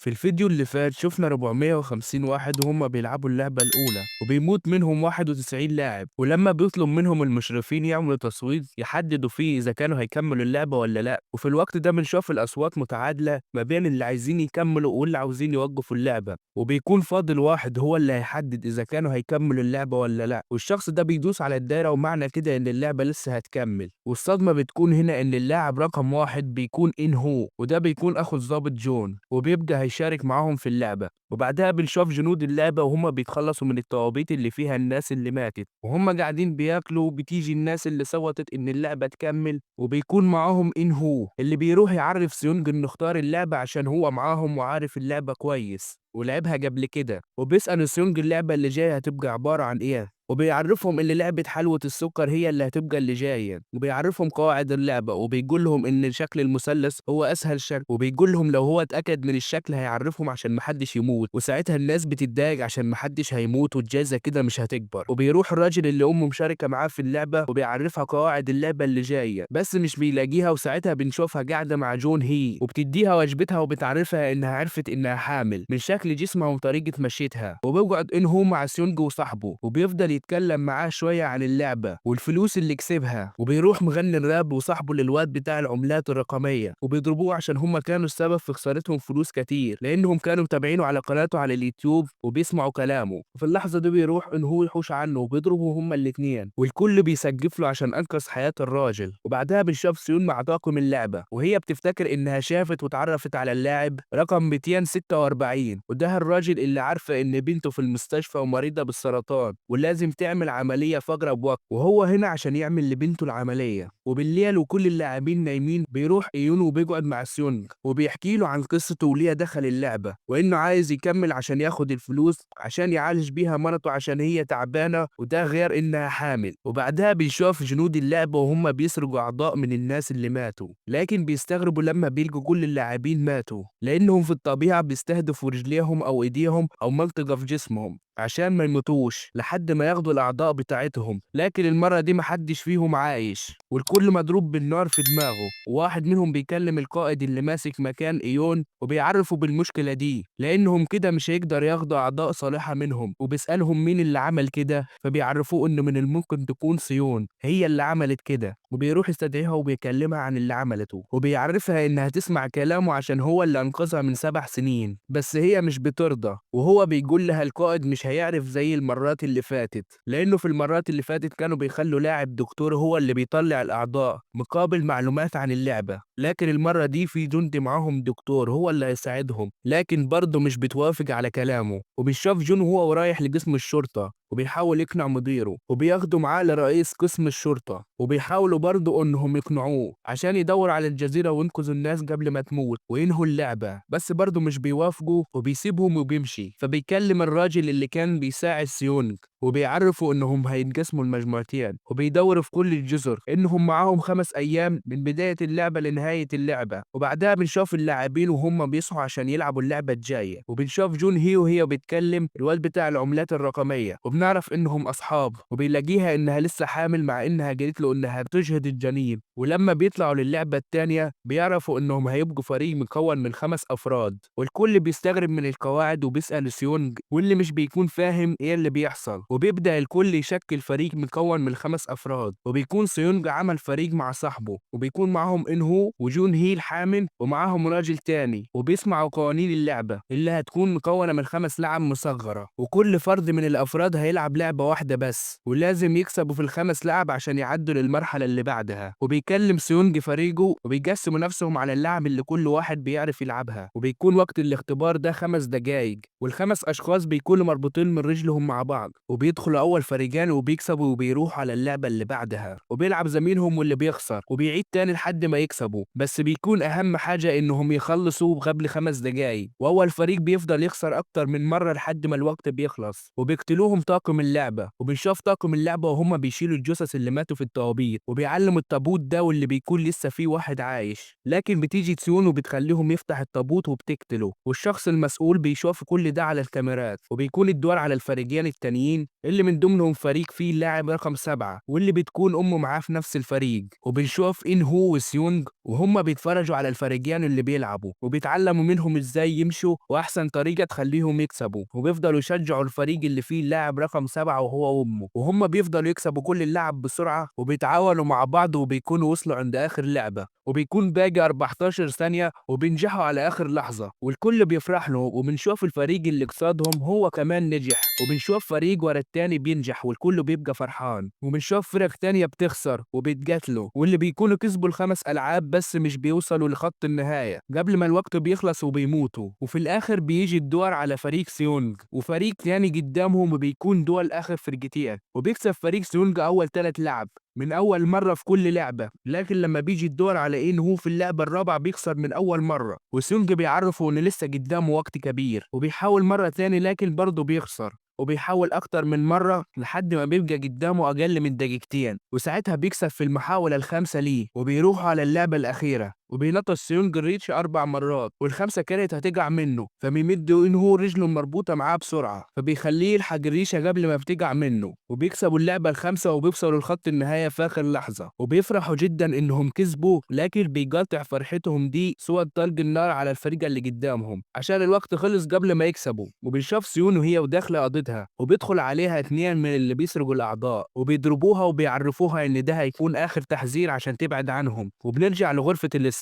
في الفيديو اللي فات شفنا 450 واحد وهم بيلعبوا اللعبة الأولى وبيموت منهم 91 لاعب، ولما بيطلب منهم المشرفين يعملوا تصويت يحددوا فيه إذا كانوا هيكملوا اللعبة ولا لأ. وفي الوقت ده بنشوف الأصوات متعادلة ما بين اللي عايزين يكملوا واللي عاوزين يوقفوا اللعبة، وبيكون فاضل واحد هو اللي هيحدد إذا كانوا هيكملوا اللعبة ولا لأ، والشخص ده بيدوس على الدايرة ومعنى كده إن اللعبة لسه هتكمل. والصدمة بتكون هنا إن اللاعب رقم واحد بيكون هو، وده بيكون أخو الضابط جون، وبيبقى هيشارك معاهم في اللعبة. وبعدها بنشوف جنود اللعبة وهم بيتخلصوا من الطوابيت اللي فيها الناس اللي ماتت، وهم قاعدين بياكلوا بتيجي الناس اللي صوتت إن اللعبة تكمل، وبيكون معاهم هو اللي بيروح يعرف سيونج إنه اختار اللعبة عشان هو معاهم وعارف اللعبة كويس ولعبها قبل كده، وبيسأل سيونج اللعبة اللي جاية هتبقى عبارة عن إيه، وبيعرفهم ان لعبة حلوة السكر هي اللي هتبقى اللي جاية، وبيعرفهم قواعد اللعبة، وبيقول لهم ان شكل المثلث هو اسهل شكل، وبيقول لهم لو هو اتأكد من الشكل هيعرفهم عشان محدش يموت، وساعتها الناس بتتضايق عشان محدش هيموت والجائزة كده مش هتكبر. وبيروح الراجل اللي امه مشاركة معاه في اللعبة وبيعرفها قواعد اللعبة اللي جاية، بس مش بيلاقيها، وساعتها بنشوفها قاعدة مع جون هي وبتديها واجبتها وبتعرفها انها عرفت انها حامل من شكل جسمها وطريقة مشيتها. وبيقعد هو مع سيونج وصاحبه وبيفضل يتكلم معاه شوية عن اللعبة والفلوس اللي كسبها، وبيروح مغني الراب وصاحبه للواد بتاع العملات الرقمية وبيضربوه عشان هم كانوا السبب في خسارتهم فلوس كتير لأنهم كانوا متابعينه على قناته على اليوتيوب وبيسمعوا كلامه. وفي اللحظة دي بيروح إن هو يحوش عنه وبيضربوا هما الاتنين، والكل بيسقف له عشان أنقذ حياة الراجل. وبعدها بنشوف سيون مع طاقم اللعبة وهي بتفتكر إنها شافت واتعرفت على اللاعب رقم 246، وده الراجل اللي عارفة إن بنته في المستشفى ومريضة بالسرطان ولازم تعمل عملية في أقرب وقت، وهو هنا عشان يعمل لبنته العملية. وبالليل وكل اللاعبين نايمين بيروح إيون وبيقعد مع سيونج وبيحكي له عن قصته وليه دخل اللعبة، وإنه عايز يكمل عشان ياخد الفلوس عشان يعالج بيها مرته عشان هي تعبانة، وده غير إنها حامل. وبعدها بيشوف جنود اللعبة وهم بيسرقوا أعضاء من الناس اللي ماتوا، لكن بيستغربوا لما بيلقوا كل اللاعبين ماتوا لأنهم في الطبيعة بيستهدفوا رجليهم أو إيديهم أو منطقة في جسمهم عشان ما يموتوش لحد ما ياخدوا الأعضاء بتاعتهم، لكن المرة دي محدش فيهم عايش والكل مضروب بالنار في دماغه. وواحد منهم بيكلم القائد اللي ماسك مكان إيون وبيعرفوا بالمشكلة دي لأنهم كده مش هيقدر ياخدوا أعضاء صالحة منهم، وبيسألهم مين اللي عمل كده فبيعرفوه إنه من الممكن تكون سيون هي اللي عملت كده، وبيروح يستدعيها وبيكلمها عن اللي عملته وبيعرفها إنها تسمع كلامه عشان هو اللي أنقذها من 7 سنين، بس هي مش بترضى. وهو بيقول لها القائد مش هيعرف زي المرات اللي فاتت لأنه في المرات اللي فاتت كانوا بيخلوا لاعب دكتور هو اللي بيطلع الأعضاء مقابل معلومات عن اللعبة، لكن المرة دي في جندي معاهم دكتور هو اللي هيساعدهم، لكن برضه مش بتوافق على كلامه. وبيشوف جون وهو رايح لقسم الشرطة وبيحاول يقنع مديره وبياخده معاه لرئيس قسم الشرطة، وبيحاولوا برضه انهم يقنعوه عشان يدور على الجزيرة وينقذوا الناس قبل ما تموت وينهوا اللعبة، بس برضه مش بيوافقوا وبيسيبهم وبيمشي. فبيكلم الراجل اللي كان بيساعد سيونج وبيعرفوا انهم هينقسموا المجموعتين، وبيدوروا في كل الجزر انهم معاهم 5 ايام من بداية اللعبة لنهاية اللعبة. وبعدها بنشوف اللاعبين وهم بيصحوا عشان يلعبوا اللعبة الجاية، وبنشوف جون هي وهي بتكلم الواد بتاع العملات الرقمية وبنعرف انهم اصحاب، وبيلاقيها انها لسه حامل مع انها قالت له انها بتجهض الجنين. ولما بيطلعوا للعبة التانية بيعرفوا انهم هيبقوا فريق مكون من 5 افراد، والكل بيستغرب من القواعد وبيسأل سيونج واللي مش بيكون فاهم ايه اللي بيحصل، وبيبدأ الكل يشكل فريق مكون من 5 افراد، وبيكون سيونج عمل فريق مع صاحبه وبيكون معاهم انهو وجون هي الحامل ومعاهم راجل تاني، وبيسمعوا قوانين اللعبة اللي هتكون مكونة من 5 لعب مصغرة، وكل فرد من الافراد هيلعب لعبة واحدة بس ولازم يكسبوا في ال5 لعب عشان يعدوا للمرحلة اللي بعدها. وبيكلم سيونج فريقه وبيقسموا نفسهم على اللعب اللي كل واحد بيعرف يلعبها، وبيكون وقت الاختبار ده 5 دقايق، والخمس اشخاص بيكونوا مربوطين من رجلهم مع بعض، وبيدخلوا اول فريقين وبيكسبوا وبيروحوا على اللعبة اللي بعدها، وبيلعب زميلهم واللي بيخسر وبيعيد تاني لحد ما يكسبوا، بس بيكون اهم حاجة انهم يخلصوا قبل 5 دقايق، واول فريق بيفضل يخسر اكتر من مرة لحد ما الوقت بيخلص، وبيقتلوهم طاقم اللعبة. وبنشوف طاقم اللعبة وهم بيشيلوا الجثث اللي ماتوا في الطوابيت وبيعلموا التابوت ده واللي بيكون لسه فيه واحد عايش، لكن بتيجي تسيون وبتخليهم يفتح التابوت وبتقتله، والشخص المسؤول بيشوف كل ده على الكاميرات، وبيكون الدور على الفريقين التانيين اللي من ضمنهم فريق فيه اللاعب رقم 7 واللي بتكون أمه معاه في نفس الفريق، وبنشوف إن هو وسيونج وهم بيتفرجوا على الفريقين اللي بيلعبوا وبيتعلموا منهم إزاي يمشوا وأحسن طريقة تخليهم يكسبوا، وبيفضلوا يشجعوا الفريق اللي فيه اللاعب رقم 7 وهو وأمه، وهم بيفضلوا يكسبوا كل اللعب بسرعة وبيتعاونوا مع بعض وبيكونوا وصلوا عند آخر لعبة وبيكون باقي 14 ثانية وبينجحوا على آخر لحظة والكل بيفرح له، وبنشوف الفريق اللي قصادهم هو كمان نجح، وبنشوف فريق ورا التاني بينجح والكل بيبقى فرحان، وبنشوف فرق تانية بتخسر وبيتقاتلوا واللي بيكونوا كسبوا ال5 ألعاب بس مش بيوصلوا لخط النهاية قبل ما الوقت بيخلص وبيموتوا، وفي الآخر بيجي الدور على فريق سيونج وفريق تاني قدامهم وبيكون دول آخر فرقتين، وبيكسب فريق سيونج أول 3 لعب من أول مرة في كل لعبة، لكن لما بيجي الدور على إن هو في اللعبة الرابعة بيخسر من أول مرة، وسيونج بيعرفه إن لسه قدامه وقت كبير وبيحاول مرة تاني لكن برضه بيخسر، وبيحاول أكتر من مرة لحد ما بيبقى قدامه أقل من دقيقتين، وساعتها بيكسب في المحاولة الخامسة ليه وبيروحوا على اللعبة الأخيرة وبينطش سيونج الريتش 4 مرات والخامسة كانت هتقع منه، فبيمدوا إن هو رجله مربوطة معاه بسرعة فبيخليه يلحق الريشة قبل ما بتقع منه، وبيكسبوا اللعبة الخامسة وبيوصلوا لخط النهاية في آخر لحظة وبيفرحوا جدا إنهم كسبوا، لكن بيقاطع فرحتهم دي سواد طلق النار على الفريق اللي قدامهم عشان الوقت خلص قبل ما يكسبوا، وبنشوف سيون وهي وداخلة قضيتها وبيدخل عليها 2 من اللي بيسرقوا الأعضاء وبيضربوها وبيعرفوها إن ده هيكون آخر تحذير عشان تبعد عنهم، وبنرجع لغرفة الاستراحة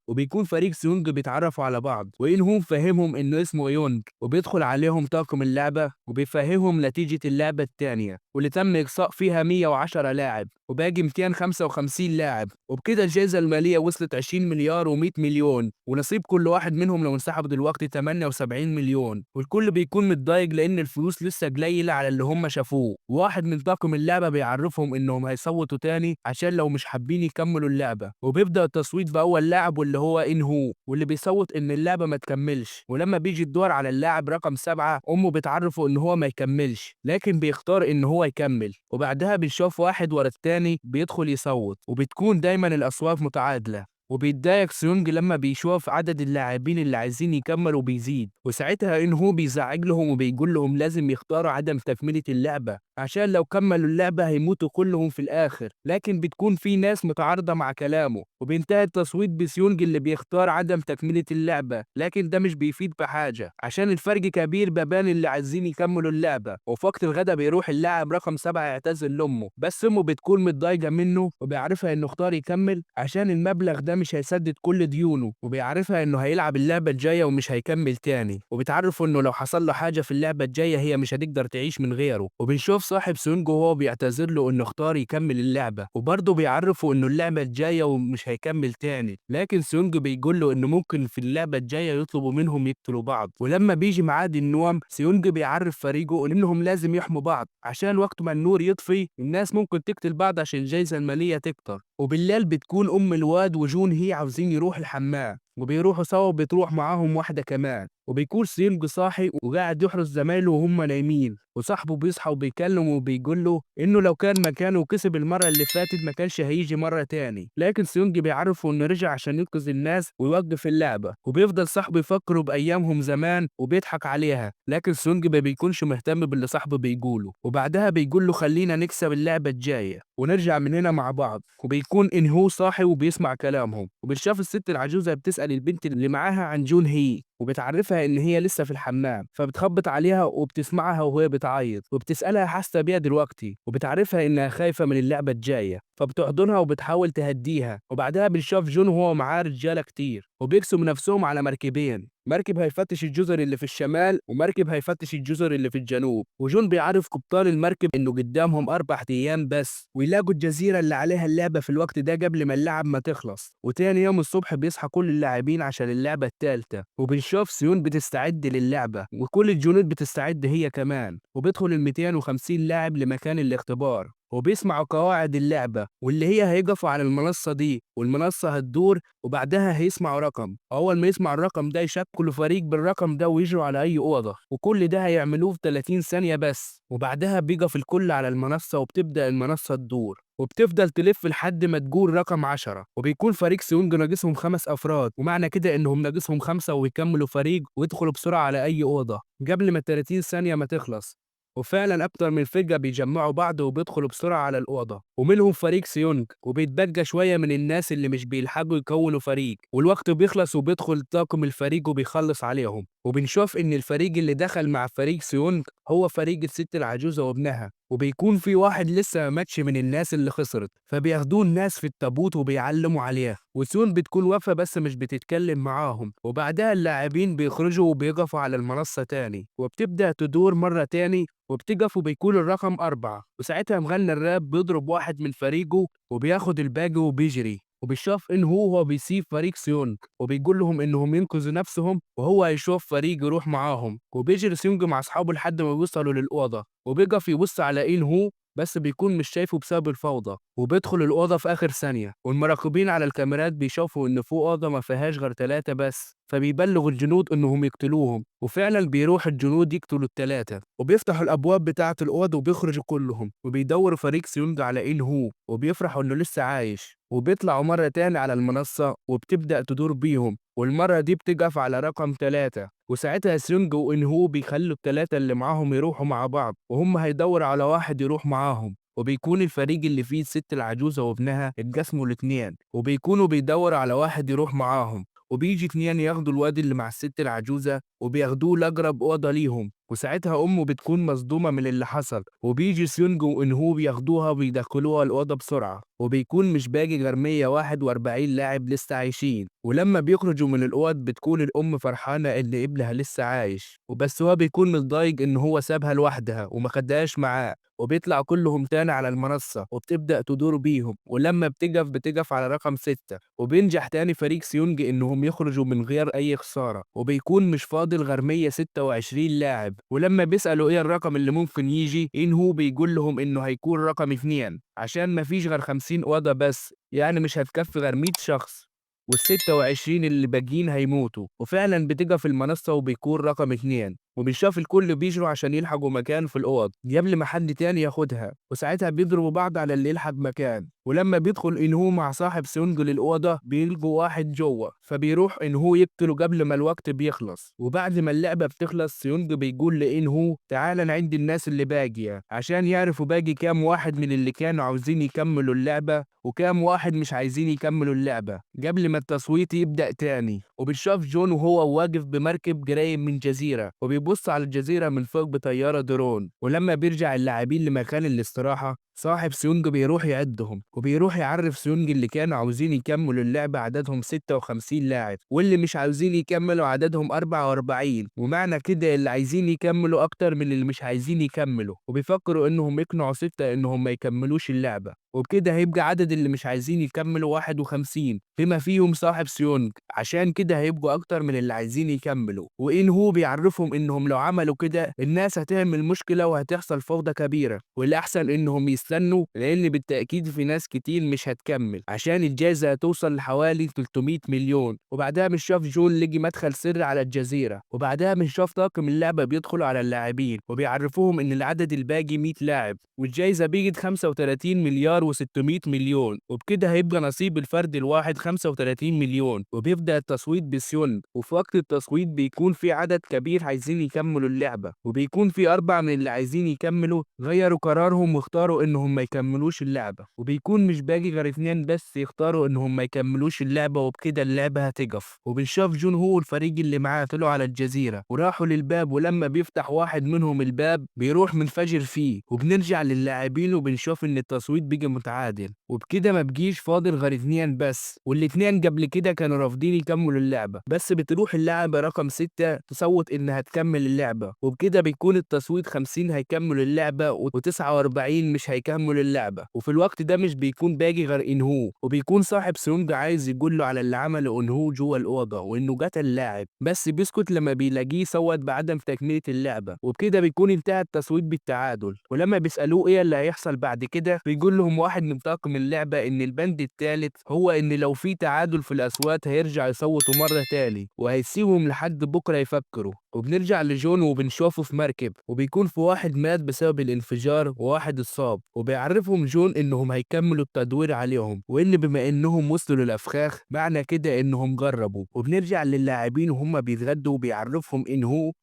وبيكون فريق سيونج بيتعرفوا على بعض وإنهم فهمهم إنه اسمه يونج، وبيدخل عليهم طاقم اللعبة وبيفهمهم نتيجة اللعبة التانية واللي تم إقصاء فيها 110 لاعب وباقي 255 لاعب، وبكده الجائزة المالية وصلت 20 مليار و100 مليون، ونصيب كل واحد منهم لو انسحبوا دلوقتي 78 مليون، والكل بيكون متضايق لأن الفلوس لسه قليلة على اللي هم شافوه، وواحد من طاقم اللعبة بيعرفهم إنهم هيصوتوا تاني عشان لو مش حابين يكملوا اللعبة، وبيبدأ التصويت بأول لاعب واللي هو هو واللي بيصوت إن اللعبة ما تكملش، ولما بيجي الدور على اللاعب رقم 7 أمه بتعرفه إن هو ما يكملش لكن بيختار إن هو يكمل، وبعدها بنشوف واحد ورا التاني بيدخل يصوت وبتكون دايما الأصوات متعادلة، وبيتضايق سيونج لما بيشوف عدد اللاعبين اللي عايزين يكملوا بيزيد، وساعتها إن هو بيزعج لهم وبيقول لهم لازم يختاروا عدم تكملة اللعبة عشان لو كملوا اللعبة هيموتوا كلهم في الآخر، لكن بتكون في ناس متعارضة مع كلامه وبينتهي التصويت بسيونج اللي بيختار عدم تكملة اللعبة، لكن ده مش بيفيد بحاجة عشان الفرق كبير بين اللي عايزين يكملوا اللعبة، وفي وقت الغدا بيروح اللاعب رقم 7 يعتذر لأمه بس أمه بتكون متضايقة منه وبيعرفها إنه اختار يكمل عشان المبلغ ده مش هيسدد كل ديونه، وبيعرفها إنه هيلعب اللعبة الجاية ومش هيكمل تاني، وبتعرفه إنه لو حصل له حاجة في اللعبة الجاية هي مش هتقدر تعيش من غيره، وبنشوف صاحب سونج وهو بيعتذر له إنه اختار يكمل اللعبة وبرضه بيعرفه إنه اللعبة الجاية ومش هيكمل تاني، لكن سونج بيقول له إنه ممكن في اللعبة الجاية يطلبوا منهم يقتلوا بعض، ولما بيجي ميعاد النوم سيونج بيعرف فريقه إنهم لازم يحموا بعض عشان وقت ما النور يطفي الناس ممكن تقتل بعض عشان الجايزة المالية تكتر، وبالليل بتكون أم الواد وجون هي عاوزين يروح الحمام وبيروحوا سوا وبتروح معاهم واحدة كمان، وبيكون سيونج صاحي وقاعد يحرس زمايله وهم نايمين، وصاحبه بيصحى وبيكلمه وبيقول له إنه لو كان مكانه وكسب المرة اللي فاتت ما كانش هيجي مرة تاني، لكن سيونج بيعرفه إنه رجع عشان ينقذ الناس ويوقف اللعبة، وبيفضل صاحبه يفكره بأيامهم زمان وبيضحك عليها، لكن سيونج ما بيكونش مهتم باللي صاحبه بيقوله، وبعدها بيقول له خلينا نكسب اللعبة الجاية ونرجع من هنا مع بعض، وبيكون إن هو صاحي وبيسمع كلامهم، وبتشاف الست العجوزة بتسأل البنت اللي معاها عن جون هي وبتعرفها إن هي لسه في الحمام، فبتخبط عليها وبتسمعها وهي بتعيط وبتسألها حاسة بيها دلوقتي وبتعرفها إنها خايفة من اللعبة الجاية، فبتحضنها وبتحاول تهديها، وبعدها بنشوف جون وهو معاه رجالة كتير وبيقسموا نفسهم على مركبين، مركب هيفتش الجزر اللي في الشمال ومركب هيفتش الجزر اللي في الجنوب، وجون بيعرف قبطان المركب إنه قدامهم 4 أيام بس ويلاقوا الجزيرة اللي عليها اللعبة في الوقت ده قبل ما اللعب ما تخلص، وتاني يوم الصبح بيصحى كل اللاعبين عشان اللعبة التالتة، وبنشوف سيون بتستعد للعبة وكل الجنود بتستعد هي كمان، وبيدخل ال 250 لاعب لمكان الاختبار وبيسمعوا قواعد اللعبة واللي هي هيقفوا على المنصة دي والمنصة هتدور، وبعدها هيسمعوا رقم، أول ما يسمع الرقم ده يشكلوا فريق بالرقم ده ويجروا على أي أوضة، وكل ده هيعملوه في 30 ثانية بس، وبعدها بيقف الكل على المنصة وبتبدأ المنصة تدور وبتفضل تلف لحد ما تقول رقم 10، وبيكون فريق سيونج ناقصهم 5 أفراد ومعنى كده إنهم ناقصهم 5 ويكملوا فريق ويدخلوا بسرعة على أي أوضة قبل ما 30 ثانية ما تخلص. وفعلا أكتر من فرقة بيجمعوا بعض وبيدخلوا بسرعة على الأوضة، ومنهم فريق سيونج، وبيتبقى شوية من الناس اللي مش بيلحقوا يكونوا فريق، والوقت بيخلص وبيدخل طاقم الفريق وبيخلص عليهم، وبنشوف إن الفريق اللي دخل مع فريق سيونج هو فريق الست العجوزة وابنها، وبيكون في واحد لسه ما ماتش من الناس اللي خسرت، فبياخدوه الناس في التابوت وبيعلموا عليه، وسيون بتكون واقفة بس مش بتتكلم معاهم، وبعدها اللاعبين بيخرجوا وبيقفوا على المنصة تاني، وبتبدأ تدور مرة تاني وبتقف وبيكون الرقم 4، وساعتها مغني الراب بيضرب واحد من فريقه وبياخد الباقي وبيجري، وبيشوف إن هو بيسيب فريق سيونج وبيقول لهم إنهم ينقذوا نفسهم وهو هيشوف فريق يروح معاهم، وبيجري سيونج مع أصحابه لحد ما بيوصلوا للأوضة، وبيقف يبص على إن هو بس بيكون مش شايفه بسبب الفوضى، وبيدخل الأوضة في آخر ثانية، والمراقبين على الكاميرات بيشوفوا إن فوق أوضة ما فيهاش غير 3 بس، فبيبلغوا الجنود إنهم يقتلوهم، وفعلا بيروح الجنود يقتلوا ال3، وبيفتحوا الأبواب بتاعة الأوض وبيخرجوا كلهم، وبيدوروا فريق سيونج على إن هو، وبيفرحوا إنه لسه عايش، وبيطلعوا مرة تاني على المنصة وبتبدأ تدور بيهم، والمرة دي بتقف على رقم 3، وساعتها سيونج وإن هو بيخلوا ال3 اللي معاهم يروحوا مع بعض، وهم هيدوروا على واحد يروح معاهم، وبيكون الفريق اللي فيه الست العجوزة وابنها اتقسموا ل2، وبيكونوا بيدوروا على واحد يروح معاهم، وبيجي 2 ياخدوا الواد اللي مع الست العجوزة وبياخدوه لأقرب أوضة ليهم، وساعتها أمه بتكون مصدومة من اللي حصل، وبيجي سيونج وإن هو بياخدوها وبيدخلوها الأوضة بسرعة، وبيكون مش باقي غير 141 لاعب لسه عايشين، ولما بيخرجوا من الأوض بتكون الأم فرحانة إن ابنها لسه عايش، وبس هو بيكون متضايق إن هو سابها لوحدها وما خدهاش معاه، وبيطلع كلهم تاني على المنصة وبتبدأ تدور بيهم، ولما بتقف على رقم 6، وبينجح تاني فريق سيونج إنهم يخرجوا من غير أي خسارة، وبيكون مش فاضل غير 126 لاعب، ولما بيسألوا إيه الرقم اللي ممكن يجي إن هو بيقول لهم إنه هيكون رقم 2 عشان مفيش غير 50 أوضة بس، يعني مش هتكفي غير 100 شخص، وال26 اللي باقيين هيموتوا، وفعلا بتقف المنصة وبيكون رقم 2، وبنشوف الكل بيجروا عشان يلحقوا مكان في الأوض قبل ما حد تاني ياخدها، وساعتها بيضربوا بعض على اللي يلحق مكان، ولما بيدخل إنهو مع صاحب سيونج للأوضة بيلقوا واحد جوه، فبيروح إنهو يقتله قبل ما الوقت بيخلص، وبعد ما اللعبة بتخلص سيونج بيقول لإنهو تعالى نعد الناس اللي باقية عشان يعرفوا باقي كام واحد من اللي كانوا عاوزين يكملوا اللعبة وكام واحد مش عايزين يكملوا اللعبة قبل ما التصويت يبدأ تاني، وبنشوف جون وهو واقف بمركب قريب من جزيرة وبيبص على الجزيرة من فوق بطيارة درون، ولما بيرجع اللاعبين لمكان الاستراحة صاحب سيونج بيروح يعدهم وبيروح يعرف سيونج اللي كانوا عاوزين يكملوا اللعبة عددهم 56 لاعب واللي مش عاوزين يكملوا عددهم 44، ومعنى كده اللي عايزين يكملوا أكتر من اللي مش عايزين يكملوا، وبيفكروا إنهم يقنعوا 6 إنهم ما يكملوش اللعبة، وبكده هيبقى عدد اللي مش عايزين يكملوا 51 بما فيهم صاحب سيونج، عشان كده هيبقوا أكتر من اللي عايزين يكملوا، وإن هو بيعرفهم إنهم لو عملوا كده الناس هتعمل مشكلة وهتحصل فوضى كبيرة، والأحسن إنهم يستنوا لأن بالتأكيد في ناس كتير مش هتكمل عشان الجائزة هتوصل لحوالي 300 مليون، وبعدها بنشوف جون لقي مدخل سري على الجزيرة، وبعدها بنشوف طاقم اللعبة بيدخلوا على اللاعبين وبيعرفوهم إن العدد الباقي 100 لاعب والجائزة بيجت 35 مليار و600 مليون، وبكده هيبقى نصيب الفرد الواحد 35 مليون، وبيبدأ التصويت بسيونج، وفي وقت التصويت بيكون في عدد كبير عايزين يكملوا اللعبة، وبيكون في 4 من اللي عايزين يكملوا غيروا قرارهم واختاروا إنهم ما يكملوش اللعبة، وبيكون مش باقي غير 2 بس يختاروا إنهم ما يكملوش اللعبة، وبكده اللعبة هتقف، وبنشوف جون هو والفريق اللي معاه طلعوا على الجزيرة وراحوا للباب، ولما بيفتح واحد منهم الباب بيروح منفجر فيه، وبنرجع للاعبين وبنشوف إن التصويت بقى متعادل، وبكده ما بقيش فاضل غير 2 بس، والاتنين قبل كده كانوا رافضين يكملوا اللعبة، بس بتروح اللاعبة رقم 6 تصوت إنها تكمل اللعبة، وبكده بيكون التصويت 50 هيكملوا اللعبة و49 مش هيكملوا اللعبة، وفي الوقت ده مش بيكون باقي غير إنهو، وبيكون صاحب سيونج عايز يقول له على اللي عمله إنهو جوه الأوضة وإنه قتل اللاعب، بس بيسكت لما بيلاقيه صوت بعدم تكملة اللعبة، وبكده بيكون انتهى التصويت بالتعادل، ولما بيسألوه إيه اللي هيحصل بعد كده بيقول لهم واحد من طاقم اللعبة إن البند الثالث هو إن لو في تعادل في الأصوات هيرجع يصوتوا مرة تاني وهيسيبهم لحد بكرة يفكروا، وبنرجع لجون وبنشوفه في مركب وبيكون في واحد مات بسبب الانفجار وواحد اتصاب، وبيعرفهم جون انهم هيكملوا التدوير عليهم وان بما انهم وصلوا للافخاخ معنى كده انهم جربوا. وبنرجع للاعبين وهم بيتغدوا وبيعرفهم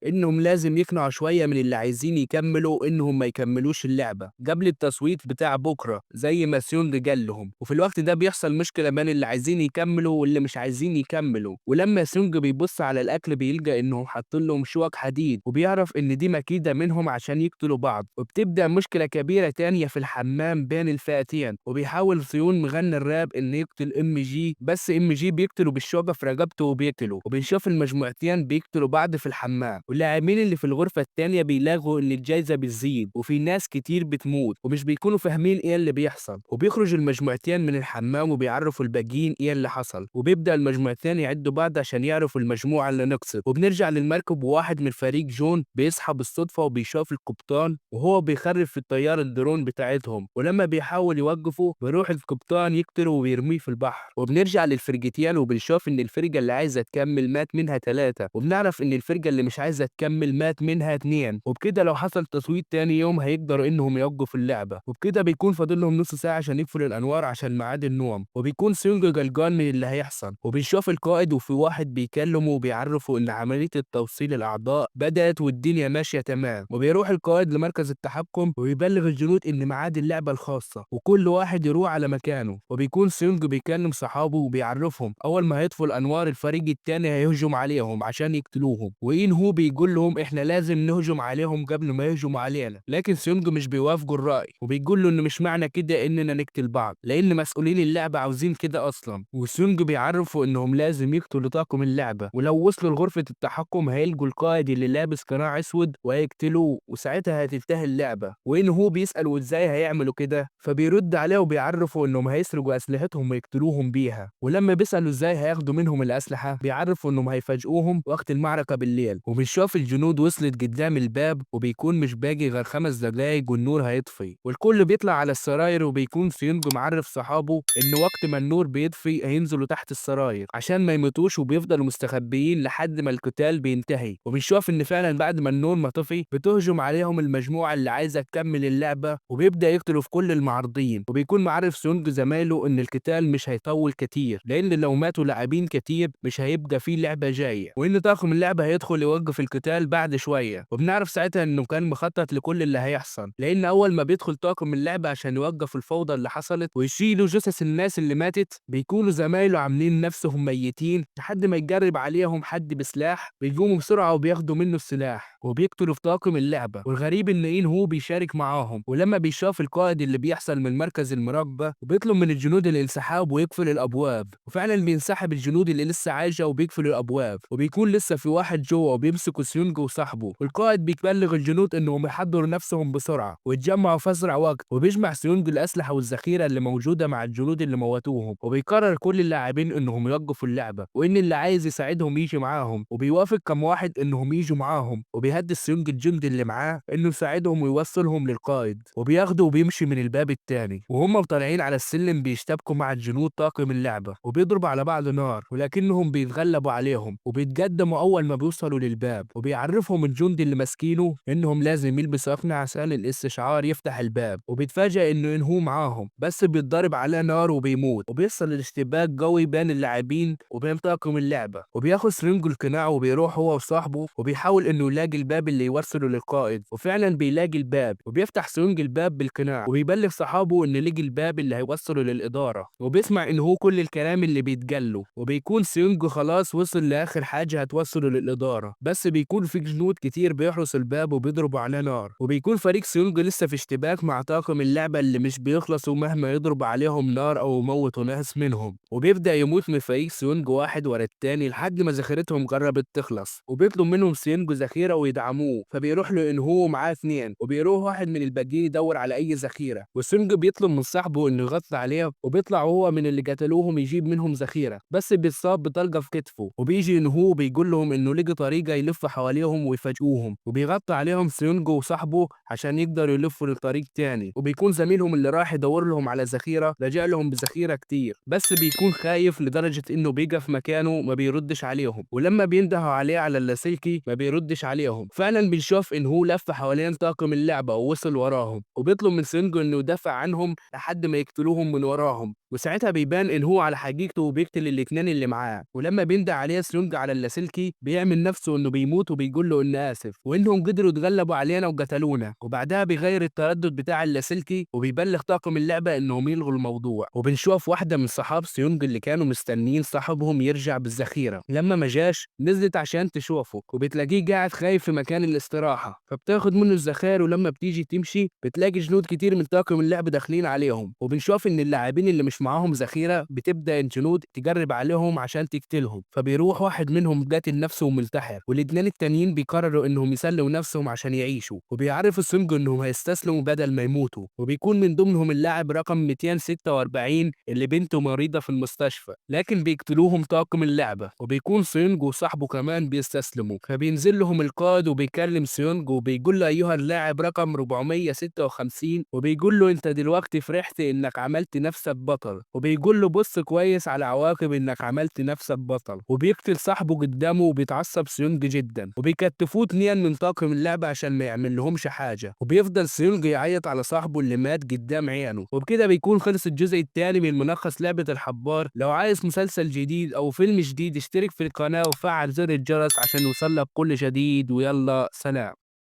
انهم لازم يقنعوا شويه من اللي عايزين يكملوا انهم ما يكملوش اللعبه قبل التصويت بتاع بكره زي ما سيونج قال لهم. وفي الوقت ده بيحصل مشكله بين اللي عايزين يكملوا واللي مش عايزين يكملوا، ولما سيونج بيبص على الاكل بيلقى انهم حاطين لهم شوك حديد وبيعرف ان دي مكيده منهم عشان يقتلوا بعض. وبتبدا مشكله كبيره تانية في الحمام بين الفئتين، وبيحاول سيون مغني الراب ان يقتل ام جي، بس ام جي بيقتله بالشوكه في رقبته وبيقتله. وبنشوف المجموعتين بيقتلوا بعض في الحمام، واللاعبين اللي في الغرفه التانية بيلاقوا ان الجايزه بتزيد وفي ناس كتير بتموت ومش بيكونوا فاهمين ايه اللي بيحصل. وبيخرج المجموعتين من الحمام وبيعرفوا الباقيين ايه اللي حصل، وبيبدا المجموعتين يعدوا بعض عشان يعرفوا المجموعه اللي نقصت. وبنرجع للمركب وواحد من فريق جون بيصحى بالصدفه وبيشوف القبطان وهو بيخرب في الطياره الدرون بتاعتهم، ولما بيحاول يوقفه بيروح القبطان يقتله ويرميه في البحر. وبنرجع للفرقتين وبنشوف ان الفرقه اللي عايزه تكمل مات منها 3، وبنعرف ان الفرقه اللي مش عايزه تكمل مات منها 2. وبكده لو حصل تصويت تاني يوم هيقدروا انهم يوقفوا اللعبه. وبكده بيكون فاضل لهم نص ساعه عشان يقفلوا الانوار عشان ميعاد النوم، وبيكون سيونج قلقان من اللي هيحصل. وبنشوف القائد وفي واحد بيكلمه وبيعرفه ان عمليه التوصيل الاعضاء بدات والدنيا ماشيه تمام. وبيروح القائد لمركز التحكم ويبلغ الجنود ان ميعاد اللعبه الخاصه وكل واحد يروح على مكانه. وبيكون سيونج بيكلم صحابه وبيعرفهم اول ما هيطفوا الانوار الفريق التاني هيهجم عليهم عشان يقتلوهم، وإن هو بيقول لهم احنا لازم نهجم عليهم قبل ما يهجموا علينا. لكن سيونج مش بيوافقوا الراي وبيقول له ان مش معنى كده اننا نقتل بعض لان مسؤولين اللعبه عاوزين كده اصلا. وسيونج بيعرفوا انهم لازم يقتلوا طاقم اللعبه، ولو وصلوا لغرفه التحكم هيلقوا القائد اللي لابس قناع اسود وهيقتلوه وساعتها هتنتهي اللعبه. وإن هو بيسأل ازاي هيعملوا كده فبيرد عليه وبيعرفوا انهم هيسرقوا اسلحتهم ويقتلوهم بيها. ولما بيسألوا ازاي هياخدوا منهم الاسلحه بيعرفوا انهم هيفاجئوهم وقت المعركه بالليل. وبنشوف الجنود وصلت قدام الباب وبيكون مش باقي غير 5 دقايق والنور هيطفي، والكل بيطلع على السراير وبيكون سيونج معرف صحابه ان وقت ما النور بيطفي هينزلوا تحت السراير عشان ما يموتوش وبيفضلوا مستخبيين لحد ما القتال بينتهي. وبنشوف ان فعلا بعد ما النور ما طفي بتهجم عليهم المجموعه اللي عايزه تكمل اللعبه وبيبدا يقتلوا في كل المعارضين. وبيكون معرف سيونج زمايله ان القتال مش هيطول كتير لان لو ماتوا لاعبين كتير مش هيبقى فيه لعبه جايه، وان طاقم اللعبه هيدخل يوقف القتال بعد شويه. وبنعرف ساعتها انه كان مخطط لكل اللي هيحصل لان اول ما بيدخل طاقم اللعبه عشان يوقف الفوضى اللي حصلت ويشيلوا جثث الناس اللي ماتت بيكونوا زمايله عاملين نفسهم ميتين لحد ما يجرب عليهم حد بسلاح بيقوموا بسرعه وبياخدوا منه السلاح وبيقتلوا في طاقم اللعبه. والغريب ان هو بيشارك معاهم، ولما بيشاف القائد اللي بيحصل من مركز المراقبه وبيطلب من الجنود الانسحاب ويقفل الابواب، وفعلا بينسحب الجنود اللي لسه عايشه وبيقفلوا الابواب وبيكون لسه في واحد جوه وبيمسكوا سيونج وصاحبه. والقائد بيبلغ الجنود انهم يحضروا نفسهم بسرعه ويتجمعوا في اسرع وقت، وبيجمع سيونج الاسلحه والذخيره اللي موجوده مع الجنود اللي موتوهم. وبيقرر كل اللاعبين انهم يوقفوا اللعبه وان اللي عايز يساعدهم يجي معاهم، وبيوافق كم واحد انهم يجوا معاهم. وبيهدد سيونج الجندي اللي معاه انه يساعدهم ويوصلهم للقائد، وبياخده وبيمشي من الباب التاني. وهم طالعين على السلم بيشتبكوا مع الجنود طاقم اللعبه وبيضربوا على بعض نار، ولكنهم بيتغلبوا عليهم وبيتقدموا اول ما بيوصلوا للباب. وبيعرفهم الجندي اللي ماسكينه انهم لازم يلبسوا اقنعه عشان الاستشعار يفتح الباب، وبيتفاجئ انه هو معاهم بس بيتضرب عليه نار وبيموت. وبيحصل الاشتباك قوي بين اللاعبين وبين طاقم اللعبه، وبياخد سرنج القناع وبيروح هو وصاحبه وبيحاول انه يلاقي الباب اللي يوصله للقائد، وفعلا بيلاقي الباب وبيفتح سرنج الباب بالقناع وبيبلغ صحابه ان لقي الباب اللي هيوصله للاداره. وبيسمع ان هو كل الكلام اللي بيتقاله، وبيكون سيونج خلاص وصل لاخر حاجه هتوصله للاداره، بس بيكون في جنود كتير بيحرسوا الباب وبيضربوا عليه نار. وبيكون فريق سيونج لسه في اشتباك مع طاقم اللعبه اللي مش بيخلصوا مهما يضربوا عليهم نار او يموتوا ناس منهم. وبيبدا يموت من فريق سيونج واحد ورا التاني لحد ما ذخيرتهم قربت تخلص، وبيطلب منهم سيونج ذخيره ويدعموه، فبيروح له ان هو معاه 2 وبيروح واحد من الباقيين يدور على اي ذخيره. وسيونج بيطلب من صاحبه انه يغطي عليه، وبيطلع هو من اللي قتلوهم يجيب منهم ذخيره بس بيتصاب بطلقه في كتفه. وبيجي ان هو بيقول لهم انه لقى طريقه يلف حواليهم ويفاجئوهم، وبيغطي عليهم سيونج وصاحبه عشان يقدروا يلفوا لطريق تاني. وبيكون زميلهم اللي راح يدور لهم على ذخيره رجع لهم بذخيره كتير، بس بيكون خايف لدرجه انه بيقف مكانه ما بيردش عليهم. ولما بيندهوا عليه على اللاسلكي ما بيردش عليهم. فعلا بنشوف ان هو لف حوالين طاقم اللعبه ووصل وراهم، وبيطلب من سيونج انه يدافع عنهم لحد ما يقتلوهم من وراهم، وساعتها بيبان ان هو على حقيقته وبيقتل الاتنين اللي معاه. ولما بيندى عليه سيونج على اللاسلكي بيعمل نفسه انه بيموت وبيقول له انه اسف وانهم قدروا يتغلبوا علينا وقتلونا، وبعدها بيغير التردد بتاع اللاسلكي وبيبلغ طاقم اللعبه انهم يلغوا الموضوع. وبنشوف واحده من صحاب سيونج اللي كانوا مستنيين صاحبهم يرجع بالذخيره، لما ما جاش نزلت عشان تشوفه وبتلاقيه قاعد خايف في مكان الاستراحه، فبتاخد منه الذخائر. ولما بتيجي تمشي بتلاقي جنود كتير من طاقم اللعب داخلين عليهم، وبنشوف ان اللاعبين اللي مش معاهم ذخيره بتبدا الجنود تجرب عليهم عشان تقتلهم، فبيروح واحد منهم قاتل نفسه وملتحر، والاتنين التانيين بيقرروا انهم يسلوا نفسهم عشان يعيشوا، وبيعرف السونج انهم هيستسلموا بدل ما يموتوا. وبيكون من ضمنهم اللاعب رقم 246 اللي بنته مريضه في المستشفى، لكن بيقتلوهم طاقم اللعبه، وبيكون سيونج وصاحبه كمان بيستسلموا. فبينزل لهم القائد وبيكلم سيونج وبيقول له ايها اللاعب رقم 456، وبيقول له انت دلوقتي فرحت انك عملت نفسك بطل، وبيقول له بص كويس على عواقب انك عملت نفسك بطل. وبيقتل صاحبه قدامه وبيتعصب سيونج جدا، وبيكتفوه اتنين من طاقم اللعبه عشان ما يعمل لهمش حاجه، وبيفضل سيونج يعيط على صاحبه اللي مات قدام عينه. وبكده بيكون خلص الجزء الثاني من ملخص لعبه الحبار. لو عايز مسلسل جديد او فيلم جديد اشترك في القناه وفعل زر الجرس عشان يوصلك كل جديد، ويلا سلام.